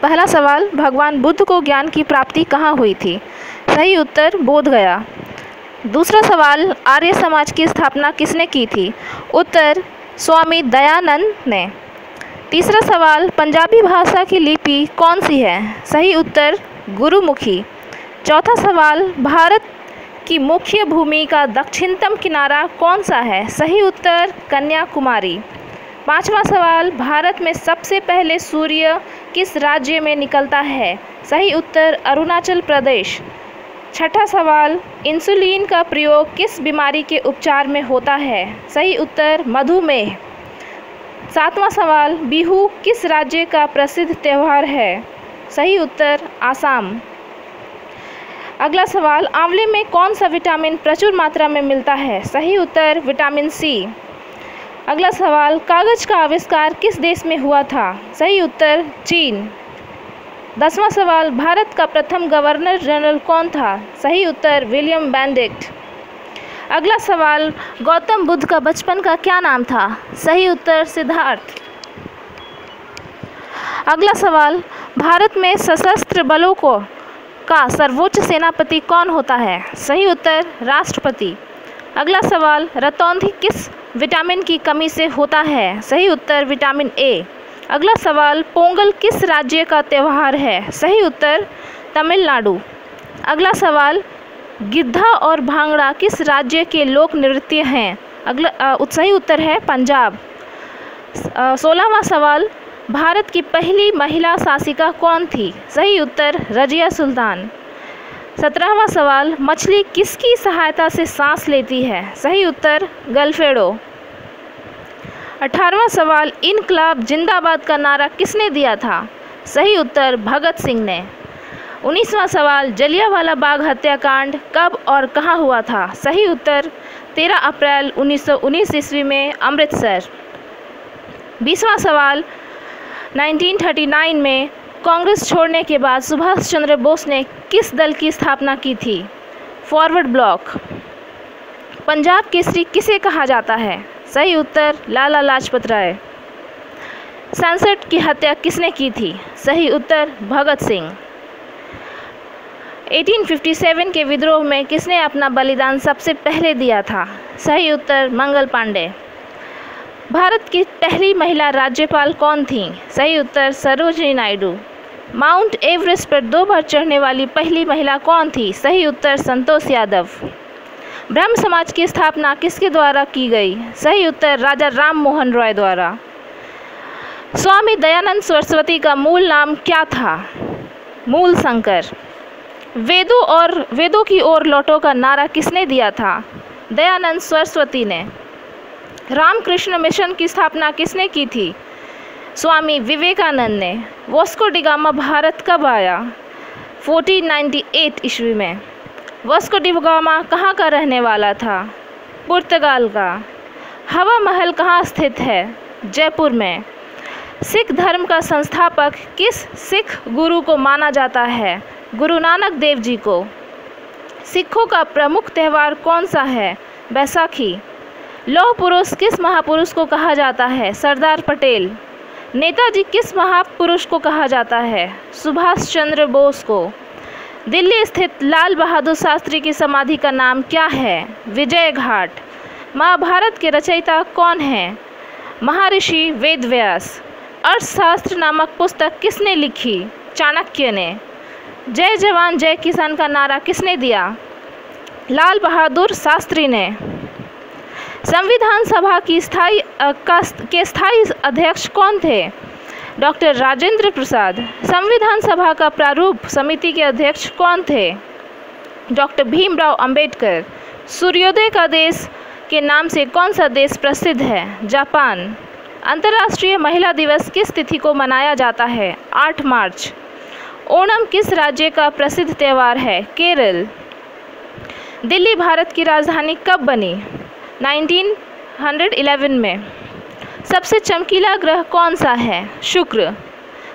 पहला सवाल, भगवान बुद्ध को ज्ञान की प्राप्ति कहाँ हुई थी? सही उत्तर बोध गया। दूसरा सवाल, आर्य समाज की स्थापना किसने की थी? उत्तर स्वामी दयानंद ने। तीसरा सवाल, पंजाबी भाषा की लिपि कौन सी है? सही उत्तर गुरुमुखी। चौथा सवाल, भारत की मुख्य भूमि का दक्षिणतम किनारा कौन सा है? सही उत्तर कन्याकुमारी। पांचवा सवाल, भारत में सबसे पहले सूर्य किस राज्य में निकलता है? सही उत्तर अरुणाचल प्रदेश। छठा सवाल, इंसुलिन का प्रयोग किस बीमारी के उपचार में होता है? सही उत्तर मधुमेह। सातवां सवाल, बिहू किस राज्य का प्रसिद्ध त्यौहार है? सही उत्तर आसाम। अगला सवाल, आंवले में कौन सा विटामिन प्रचुर मात्रा में मिलता है? सही उत्तर विटामिन सी। अगला सवाल, कागज का आविष्कार किस देश में हुआ था? सही उत्तर चीन। 10वां सवाल, भारत का प्रथम गवर्नर जनरल कौन था? सही उत्तर विलियम बेनेडिक्ट। अगला सवाल, गौतम बुद्ध का बचपन का क्या नाम था? सही उत्तर सिद्धार्थ। अगला सवाल, भारत में सशस्त्र बलों का सर्वोच्च सेनापति कौन होता है? सही उत्तर राष्ट्रपति। अगला सवाल, रतौंधी किस विटामिन की कमी से होता है? सही उत्तर विटामिन ए। अगला सवाल, पोंगल किस राज्य का त्यौहार है? सही उत्तर तमिलनाडु। अगला सवाल, गिद्धा और भांगड़ा किस राज्य के लोक नृत्य हैं? सही उत्तर है पंजाब। 16वां सवाल, भारत की पहली महिला शासिका कौन थी? सही उत्तर रजिया सुल्तान। 17वां सवाल, मछली किसकी सहायता से सांस लेती है? सही उत्तर गलफेड़ो। 18वां सवाल, इनकलाब जिंदाबाद का नारा किसने दिया था? सही उत्तर भगत सिंह ने। 19वां सवाल, जलियांवाला बाग हत्याकांड कब और कहाँ हुआ था? सही उत्तर 13 अप्रैल 1919 ईस्वी में अमृतसर। 20वां सवाल, 1939 में कांग्रेस छोड़ने के बाद सुभाष चंद्र बोस ने किस दल की स्थापना की थी? Forward block. पंजाब केसरी किसे कहा जाता है? सही उत्तर लाला लाजपत राय। सनसेट की हत्या किसने की थी? सही उत्तर भगत सिंह। 1857 के विद्रोह में किसने अपना बलिदान सबसे पहले दिया था? सही उत्तर मंगल पांडे। भारत की पहली महिला राज्यपाल कौन थी? सही उत्तर सरोजिनी नायडू। माउंट एवरेस्ट पर 2 बार चढ़ने वाली पहली महिला कौन थी? सही उत्तर संतोष यादव। ब्रह्म समाज की स्थापना किसके द्वारा की गई? सही उत्तर राजा राम मोहन रॉय द्वारा। स्वामी दयानंद सरस्वती का मूल नाम क्या था? मूल शंकर। वेदों की ओर लौटो का नारा किसने दिया था? दयानंद सरस्वती ने। रामकृष्ण मिशन की स्थापना किसने की थी? स्वामी विवेकानंद ने। वास्को डी गामा भारत कब आया? 1498 ईस्वी में। वास्को डी गामा कहाँ का रहने वाला था? पुर्तगाल का। हवा महल कहाँ स्थित है? जयपुर में। सिख धर्म का संस्थापक किस सिख गुरु को माना जाता है? गुरु नानक देव जी को। सिखों का प्रमुख त्यौहार कौन सा है? बैसाखी। लौह पुरुष किस महापुरुष को कहा जाता है? सरदार पटेल। नेताजी किस महापुरुष को कहा जाता है? सुभाष चंद्र बोस को। दिल्ली स्थित लाल बहादुर शास्त्री की समाधि का नाम क्या है? विजय घाट। महाभारत के रचयिता कौन है? महर्षि वेदव्यास। अर्थशास्त्र नामक पुस्तक किसने लिखी? चाणक्य ने। जय जवान जय किसान का नारा किसने दिया? लाल बहादुर शास्त्री ने। संविधान सभा की स्थायी अध्यक्ष कौन थे? डॉक्टर राजेंद्र प्रसाद। संविधान सभा का प्रारूप समिति के अध्यक्ष कौन थे? डॉक्टर भीमराव अंबेडकर। सूर्योदय का देश के नाम से कौन सा देश प्रसिद्ध है? जापान। अंतर्राष्ट्रीय महिला दिवस किस तिथि को मनाया जाता है? 8 मार्च। ओणम किस राज्य का प्रसिद्ध त्यौहार है? केरल। दिल्ली भारत की राजधानी कब बनी? 1911 में। सबसे चमकीला ग्रह कौन सा है? शुक्र।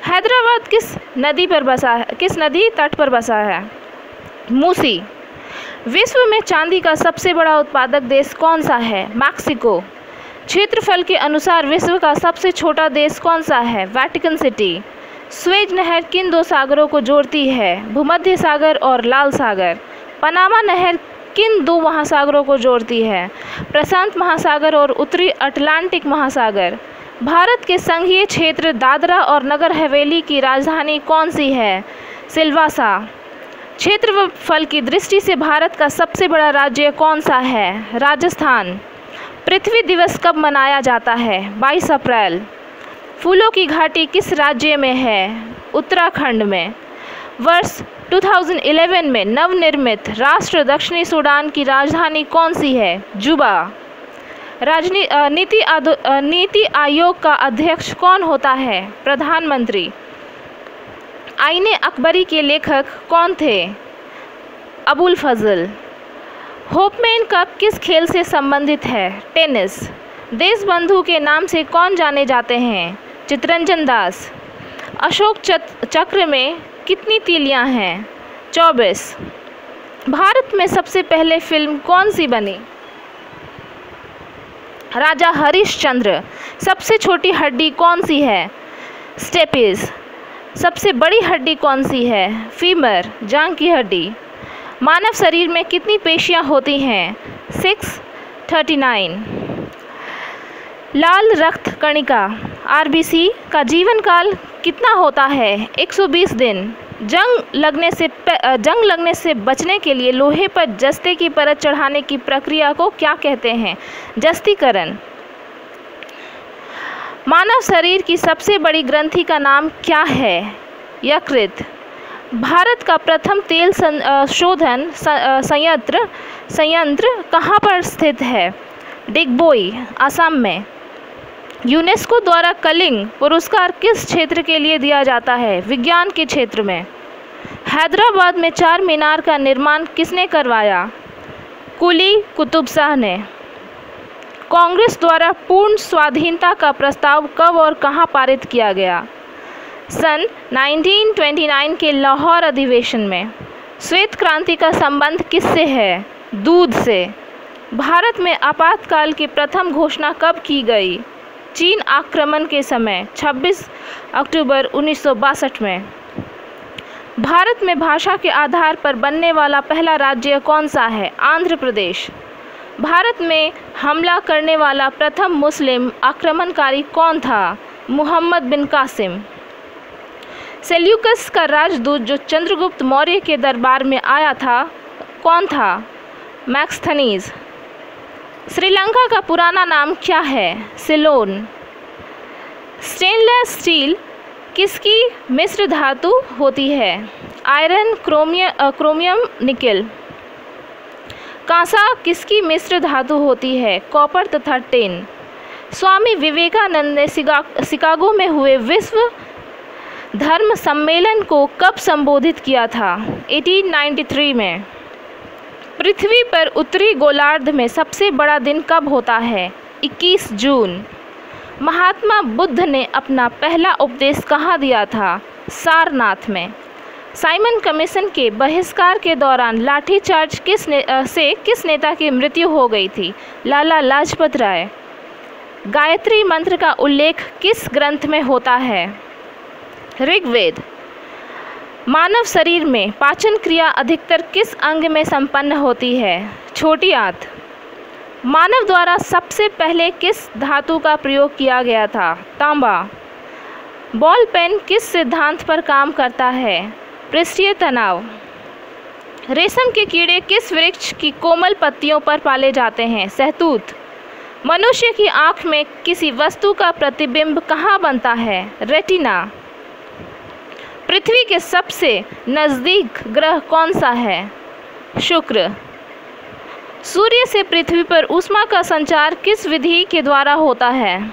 हैदराबाद किस नदी तट पर बसा है? मूसी। विश्व में चांदी का सबसे बड़ा उत्पादक देश कौन सा है? मैक्सिको। क्षेत्रफल के अनुसार विश्व का सबसे छोटा देश कौन सा है? Vatican city. स्वेज नहर किन दो सागरों को जोड़ती है? भूमध्य सागर और लाल सागर। पनामा नहर किन दो महासागरों को जोड़ती है? प्रशांत महासागर और उत्तरी अटलांटिक महासागर। भारत के संघीय क्षेत्र दादरा और नगर हवेली की राजधानी कौन सी है? सिलवासा। क्षेत्रफल की दृष्टि से भारत का सबसे बड़ा राज्य कौन सा है? राजस्थान। पृथ्वी दिवस कब मनाया जाता है? 22 अप्रैल। फूलों की घाटी किस राज्य में है? उत्तराखंड में। वर्ष 2011 में नवनिर्मित राष्ट्र दक्षिणी सूडान की राजधानी कौन सी है? जुबा। नीति आयोग का अध्यक्ष कौन होता है? प्रधानमंत्री। आईने अकबरी के लेखक कौन थे? अबुल फजल। होपमैन कप किस खेल से संबंधित है? टेनिस। देशबंधु के नाम से कौन जाने जाते हैं? चित्तरंजन दास। अशोक चक्र में कितनी तीलियां हैं? 24। भारत में सबसे पहले फिल्म कौन सी बनी? राजा हरिश्चंद्र। सबसे छोटी हड्डी कौन सी है? स्टेपिस। सबसे बड़ी हड्डी कौन सी है? फीमर, जांघ की हड्डी। मानव शरीर में कितनी पेशियां होती हैं? 639। लाल रक्त कणिका आरबीसी का जीवन काल कितना होता है? 120 दिन। जंग लगने से बचने के लिए लोहे पर जस्ते की परत चढ़ाने की प्रक्रिया को क्या कहते हैं? जस्तीकरण। मानव शरीर की सबसे बड़ी ग्रंथि का नाम क्या है? यकृत। भारत का प्रथम तेल शोधन संयंत्र कहाँ पर स्थित है? डिगबोई, असम में। यूनेस्को द्वारा कलिंग पुरस्कार किस क्षेत्र के लिए दिया जाता है? विज्ञान के क्षेत्र में। हैदराबाद में चार मीनार का निर्माण किसने करवाया? कुली कुतुब शाह ने। कांग्रेस द्वारा पूर्ण स्वाधीनता का प्रस्ताव कब और कहां पारित किया गया? सन 1929 के लाहौर अधिवेशन में। श्वेत क्रांति का संबंध किससे है? दूध से। भारत में आपातकाल की प्रथम घोषणा कब की गई? चीन आक्रमण के समय 26 अक्टूबर 1962 में। भारत में भाषा के आधार पर बनने वाला पहला राज्य कौन सा है? आंध्र प्रदेश। भारत में हमला करने वाला प्रथम मुस्लिम आक्रमणकारी कौन था? मुहम्मद बिन कासिम। सेल्यूकस का राजदूत जो चंद्रगुप्त मौर्य के दरबार में आया था कौन था? मैक्सथनीज। श्रीलंका का पुराना नाम क्या है? सिलोन। स्टेनलेस स्टील किसकी मिश्र धातु होती है? Iron, chromium, nickel. कांसा किसकी मिश्र धातु होती है? कॉपर तथा टिन। स्वामी विवेकानंद ने शिकागो में हुए विश्व धर्म सम्मेलन को कब संबोधित किया था? 1893 में। पृथ्वी पर उत्तरी गोलार्ध में सबसे बड़ा दिन कब होता है? 21 जून। महात्मा बुद्ध ने अपना पहला उपदेश कहाँ दिया था? सारनाथ में। साइमन कमीशन के बहिष्कार के दौरान लाठीचार्ज किस नेता की मृत्यु हो गई थी? लाला लाजपत राय। गायत्री मंत्र का उल्लेख किस ग्रंथ में होता है? ऋग्वेद। मानव शरीर में पाचन क्रिया अधिकतर किस अंग में संपन्न होती है? छोटी आंत। मानव द्वारा सबसे पहले किस धातु का प्रयोग किया गया था? तांबा। बॉल पेन किस सिद्धांत पर काम करता है? पृष्ठीय तनाव। रेशम के कीड़े किस वृक्ष की कोमल पत्तियों पर पाले जाते हैं? सहतूत। मनुष्य की आँख में किसी वस्तु का प्रतिबिंब कहाँ बनता है? रेटिना। पृथ्वी के सबसे नज़दीक ग्रह कौन सा है? शुक्र। सूर्य से पृथ्वी पर ऊष्मा का संचार किस विधि के द्वारा होता है?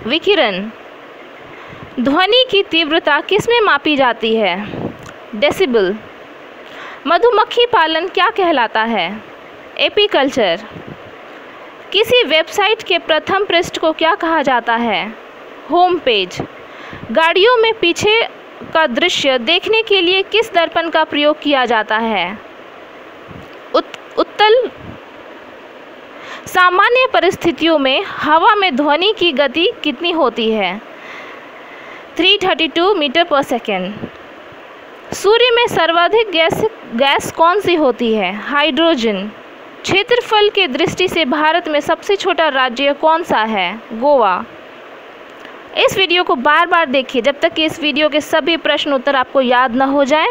विकिरण। ध्वनि की तीव्रता किस में मापी जाती है? डेसिबल। मधुमक्खी पालन क्या कहलाता है? एपीकल्चर। किसी वेबसाइट के प्रथम पृष्ठ को क्या कहा जाता है? Home page. गाड़ियों में पीछे का दृश्य देखने के लिए किस दर्पण का प्रयोग किया जाता है? उत्तल। सामान्य परिस्थितियों में हवा में ध्वनि की गति कितनी होती है? 332 मीटर पर सेकेंड। सूर्य में सर्वाधिक गैस कौन सी होती है? हाइड्रोजन। क्षेत्रफल की दृष्टि से भारत में सबसे छोटा राज्य कौन सा है? गोवा। इस वीडियो को बार बार देखिए जब तक कि इस वीडियो के सभी प्रश्न उत्तर आपको याद न हो जाएं।